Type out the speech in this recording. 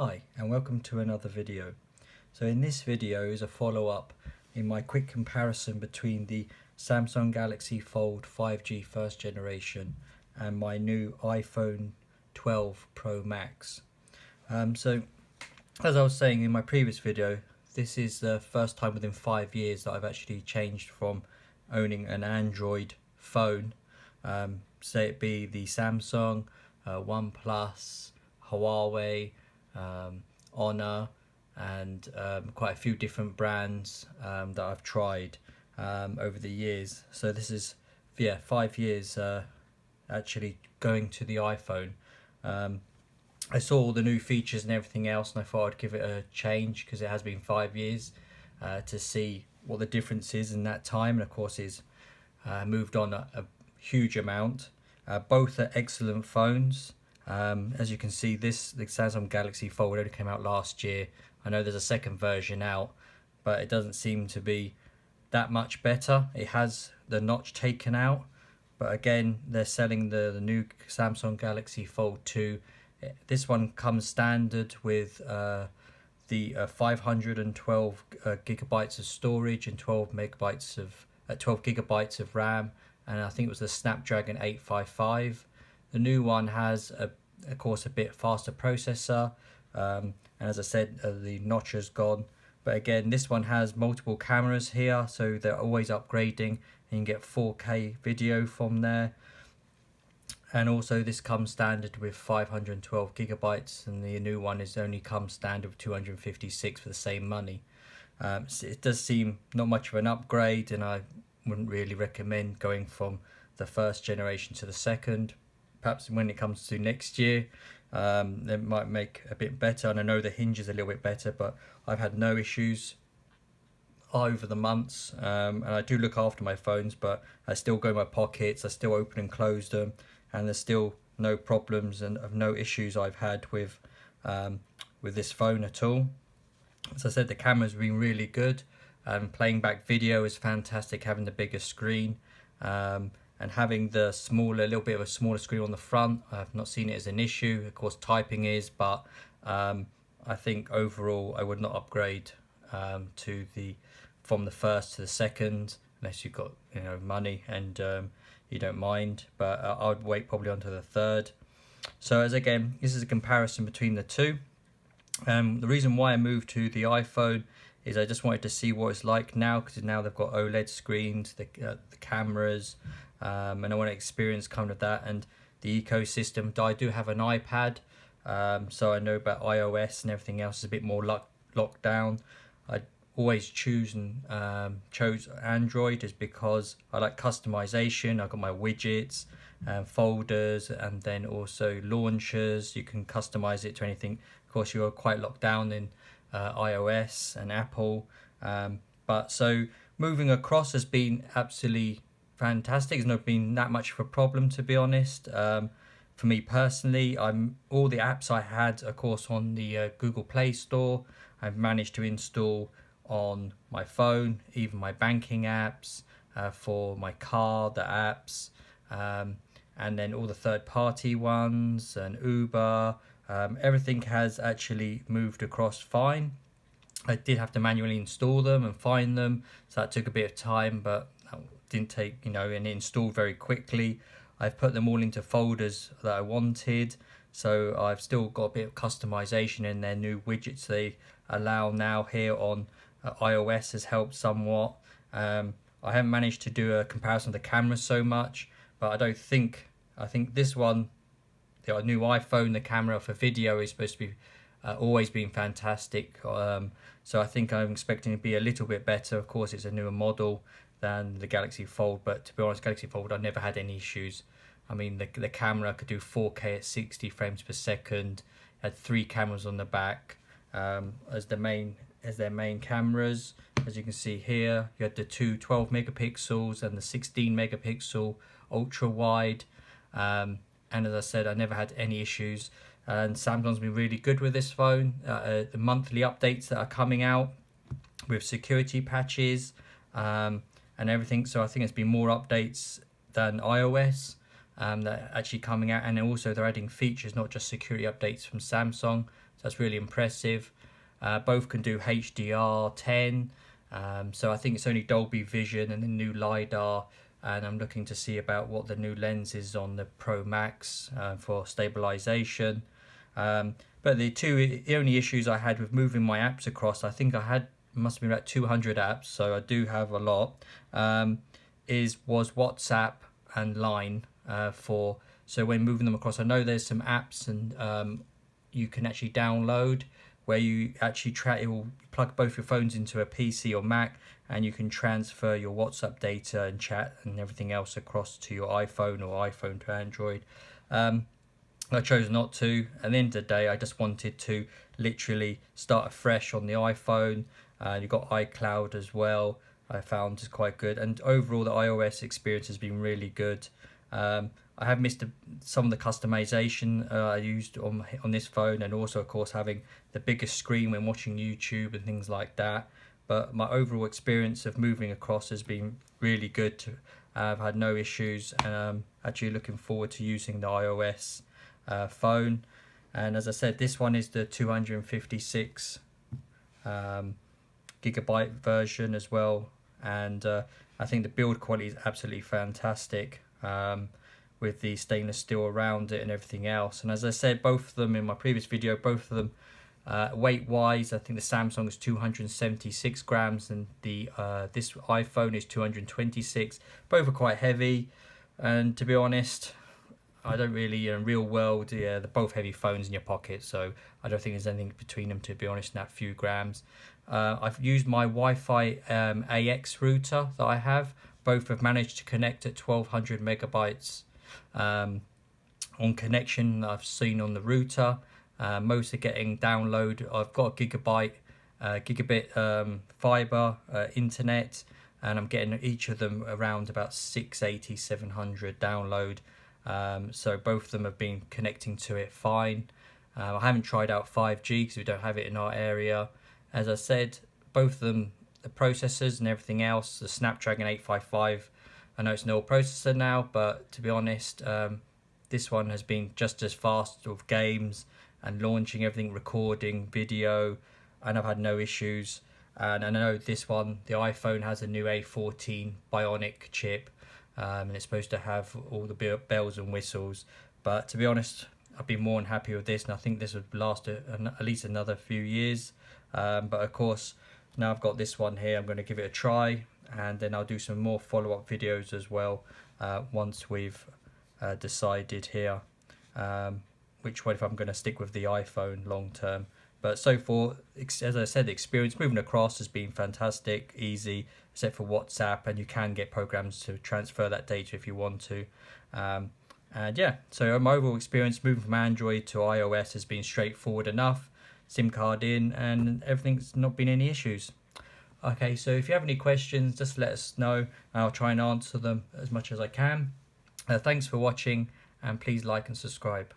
Hi and welcome to another video. So in this video is a follow-up in my quick comparison between the Samsung Galaxy Fold 5G first generation and my new iPhone 12 Pro Max. So as I was saying in my previous video, this is the first time within 5 years that I've actually changed from owning an Android phone, say it be the Samsung, OnePlus, Huawei, Honor, and quite a few different brands that I've tried over the years. So this is 5 years actually going to the iPhone. I saw all the new features and everything else, and I thought I'd give it a change because it has been 5 years to see what the difference is in that time. And of course, it's moved on a huge amount. Both are excellent phones. As you can see, the Samsung Galaxy Fold only came out last year. I know there's a second version out, but it doesn't seem to be that much better. It has the notch taken out, but again, they're selling the new Samsung Galaxy Fold 2. This one comes standard with the 512 gigabytes of storage and 12 gigabytes of RAM, and I think it was the Snapdragon 855. The new one has of course a bit faster processor, and as I said, the notch has gone. But again, this one has multiple cameras here, so they're always upgrading, and you can get 4K video from there. And also this comes standard with 512 gigabytes, and the new one is only comes standard with 256 for the same money. So it does seem not much of an upgrade, and I wouldn't really recommend going from the first generation to the second. Perhaps when it comes to next year, they might make a bit better. And I know the hinge is a little bit better, but I've had no issues over the months, and I do look after my phones, but I still go in my pockets, I still open and close them, and there's still no problems and no issues I've had with this phone at all. As I said, the camera's been really good. Playing back video is fantastic, having the bigger screen, and having the little bit of a smaller screen on the front. I've not seen it as an issue. Of course, typing is, but I think overall I would not upgrade from the first to the second unless you've got money and you don't mind. But I would wait probably onto the third. So as again, this is a comparison between the two. The reason why I moved to the iPhone is I just wanted to see what it's like now, because now they've got OLED screens, the cameras, and I want to experience kind of that and the ecosystem. I do have an iPad, so I know about iOS and everything else is a bit more locked down. I always chose Android is because I like customization. I've got my widgets and folders, and then also launchers. You can customize it to anything. Of course, you're quite locked down in iOS and Apple, but so moving across has been absolutely fantastic. It's not been that much of a problem, to be honest. For me personally, all the apps I had, of course, on the Google Play Store, I've managed to install on my phone, even my banking apps, for my car, the apps, and then all the third-party ones and Uber. Everything has actually moved across fine. I did have to manually install them and find them, so that took a bit of time, but that didn't take, and it installed very quickly. I've put them all into folders that I wanted, so I've still got a bit of customization in their new widgets they allow now here on iOS has helped somewhat. I haven't managed to do a comparison of the cameras so much, but I think this one, the new iPhone, the camera for video is supposed to be always been fantastic. So I think I'm expecting it to be a little bit better. Of course, it's a newer model than the Galaxy Fold, but to be honest, Galaxy Fold, I never had any issues. I mean, the camera could do 4K at 60 frames per second. It had 3 cameras on the back as their main cameras. As you can see here, you had the two 12 megapixels and the 16 megapixel ultra wide. And as I said, I never had any issues. And Samsung's been really good with this phone. The monthly updates that are coming out with security patches and everything. So I think it's been more updates than iOS. that are actually coming out, and then also they're adding features, not just security updates from Samsung. So that's really impressive. Both can do HDR10, so I think it's only Dolby Vision and the new LiDAR, and I'm looking to see about what the new lens is on the Pro Max for stabilization. But the only issues I had with moving my apps across, I think I had must have been about 200 apps, so I do have a lot. Was WhatsApp and Line so when moving them across, I know there's some apps and you can actually download where you actually it will plug both your phones into a PC or Mac, and you can transfer your WhatsApp data and chat and everything else across to your iPhone or iPhone to Android. I chose not to. At the end of the day, I just wanted to literally start afresh on the iPhone. You've got iCloud as well. I found is quite good, and overall the iOS experience has been really good. I have missed some of the customization I used on this phone, and also of course having the biggest screen when watching YouTube and things like that. But my overall experience of moving across has been really good. I've had no issues, and I'm actually looking forward to using the iOS phone. And as I said, this one is the 256 gigabyte version as well, and I think the build quality is absolutely fantastic, with the stainless steel around it and everything else. And as I said, both of them in my previous video, both of them weight wise, I think the Samsung is 276 grams and the this iPhone is 226. Both are quite heavy, and to be honest, I don't really, in real world, they're both heavy phones in your pocket, so I don't think there's anything between them, to be honest, in that few grams. I've used my Wi-Fi AX router that I have. Both have managed to connect at 1200 megabytes on connection I've seen on the router. Most are getting download. I've got a gigabit fiber internet, and I'm getting each of them around about 680, 700 download. So both of them have been connecting to it fine. I haven't tried out 5G because we don't have it in our area. As I said, both of them, the processors and everything else, the Snapdragon 855, I know it's an old processor now, but to be honest, this one has been just as fast with games and launching everything, recording video, and I've had no issues. And I know this one, the iPhone, has a new A14 Bionic chip, and it's supposed to have all the bells and whistles. But to be honest, I've been more than happy with this, and I think this would last at least another few years. But of course, now I've got this one here, I'm going to give it a try, and then I'll do some more follow-up videos as well once we've decided here which one, if I'm going to stick with the iPhone long term. But so far, as I said, the experience moving across has been fantastic, easy, except for WhatsApp, and you can get programs to transfer that data if you want to. And yeah, so my overall experience moving from Android to iOS has been straightforward enough. SIM card in, and everything's not been any issues. Okay, so if you have any questions, just let us know, and I'll try and answer them as much as I can. Thanks for watching, and please like and subscribe.